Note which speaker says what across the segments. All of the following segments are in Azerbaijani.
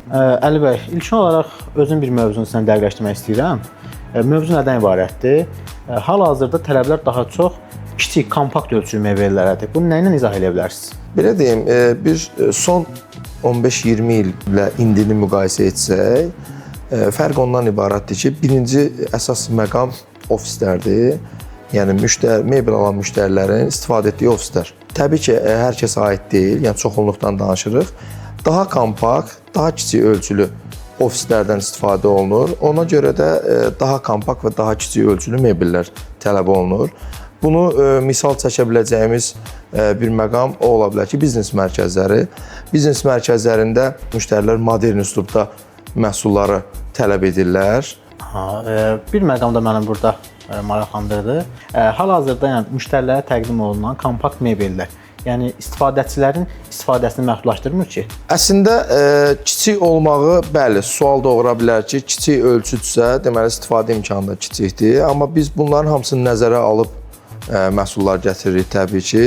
Speaker 1: Əli bəy, ilkin olaraq özüm bir mövzunu sizlə dəqiqləşdirmək istəyirəm. Mövzu nədən ibarətdir? Hal-hazırda tələblər daha çox kiçik, kompakt ölçülü mebellərədir. Bunu nə ilə izah edə bilərsiniz?
Speaker 2: Belə deyim, bir son 15-20 illə indini müqayisə etsək, fərq ondan ibarətdir ki, birinci əsas məqam ofislərdir. Yəni mebel alan müştərilərin istifadə etdiyi ofislər. Təbii ki, hər kəsə aid deyil, yəni çoxunluqdan danışırıq. Daha kompakt, daha kiçik ölçülü ofislərdən istifadə olunur. Ona görə də daha kompakt və daha kiçik ölçülü mebellər tələb olunur. Bunu misal çəkə biləcəyimiz bir məqam o ola bilər ki, biznes mərkəzləri. Biznes mərkəzlərində müştərilər modern üslubda məhsulları tələb edirlər.
Speaker 1: Bir məqam da mənim burada maraqlandırdı. Hal-hazırda yəni müştərilərə təqdim olunan kompakt mebellər, yəni istifadəçilərin istifadəsini məhdudlaşdırmır ki?
Speaker 2: Əslində kiçik olmağı, bəli, sual doğura bilər ki, kiçik ölçüdsə, deməli istifadə imkanı da kiçikdir. Amma biz bunların hamısını nəzərə alıb məhsullar gətiririk təbii ki.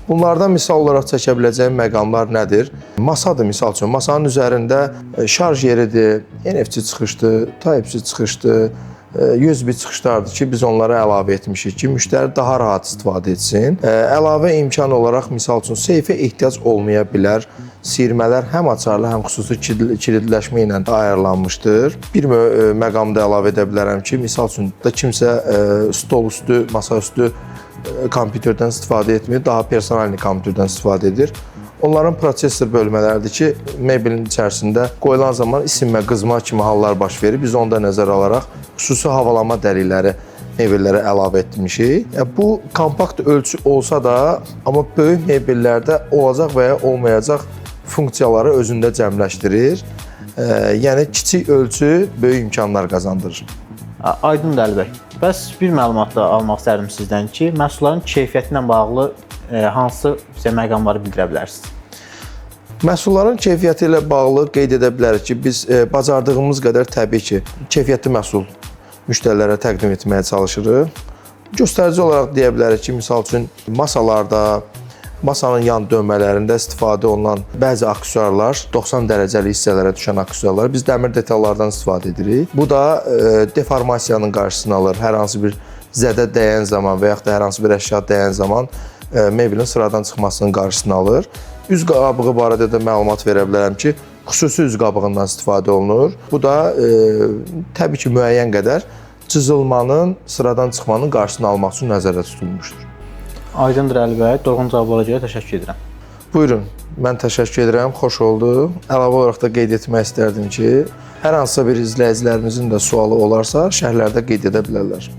Speaker 2: Bunlardan misal olaraq çəkə biləcəyim məqamlar nədir? Masadır misal üçün. Masanın üzərində şarj yeridir, NFC çıxışdır, Type-C çıxışdır, USB çıxışlardır ki, biz onlara əlavə etmişik ki, müştəri daha rahat istifadə etsin. Əlavə imkan olaraq misal üçün seyfə ehtiyac olmaya bilər. Siyirmələr həm açarlı, həm xüsusi kilidləşmə ilə ayarlanmışdır. Bir məqamda əlavə edə bilərəm ki, misal üçün da kimsə stol üstü, masa üstü kompüterdən istifadə etmir, daha personalni kompüterdən istifadə edir. Onların prosesor bölmələridir ki, mebelin içərisində qoyulan zaman isinmə, qızma kimi hallar baş verir. Biz onu da nəzərə alaraq xüsusi havalama dəlikləri mebellərə əlavə etmişik. Bu kompakt ölçü olsa da, amma böyük mebellərdə olacaq və ya olmayacaq funksiyaları özündə cəmləşdirir. Yəni kiçik ölçü böyük imkanlar qazandırır.
Speaker 1: Aydındır Əli bəy. Bəs bir məlumat da almaq istərdim sizdən ki, məhsulların keyfiyyəti ilə bağlı hansı məqamları bildirə bilərsiniz?
Speaker 2: Məhsulların keyfiyyəti ilə bağlı qeyd edə bilərik ki, biz bacardığımız qədər təbii ki, keyfiyyətli məhsul müştərilərə təqdim etməyə çalışırıq. Göstərici olaraq deyə bilərik ki, misal üçün masalarda, masanın yan dönmələrində istifadə olunan bəzi aksesuarlar, 90 dərəcəli hissələrə düşən aksesuarlar, biz dəmir detallardan istifadə edirik. Bu da deformasiyanın qarşısını alır. Hər hansı bir zədə dəyən zaman və yaxud da hər hansı bir əşya dəyən zaman mebelin sıradan çıxmasının qarşısını alır. Üz qabığı barədə də məlumat verə bilərəm ki, xüsusi üz qabığından istifadə olunur. Bu da təbii ki, müəyyən qədər cızılmanın, sıradan çıxmanın qarşısını almaq üçün nəzərdə tutulmuşdur.
Speaker 1: Aydındır Əli bəy, doğru cavablara görə təşəkkür edirəm.
Speaker 2: Buyurun, mən təşəkkür edirəm, xoş oldu. Əlavə olaraq da qeyd etmək istərdim ki, hər hansısa bir izləyicilərimizin də sualı olarsa, şərhlərdə qeyd edə bilərlər.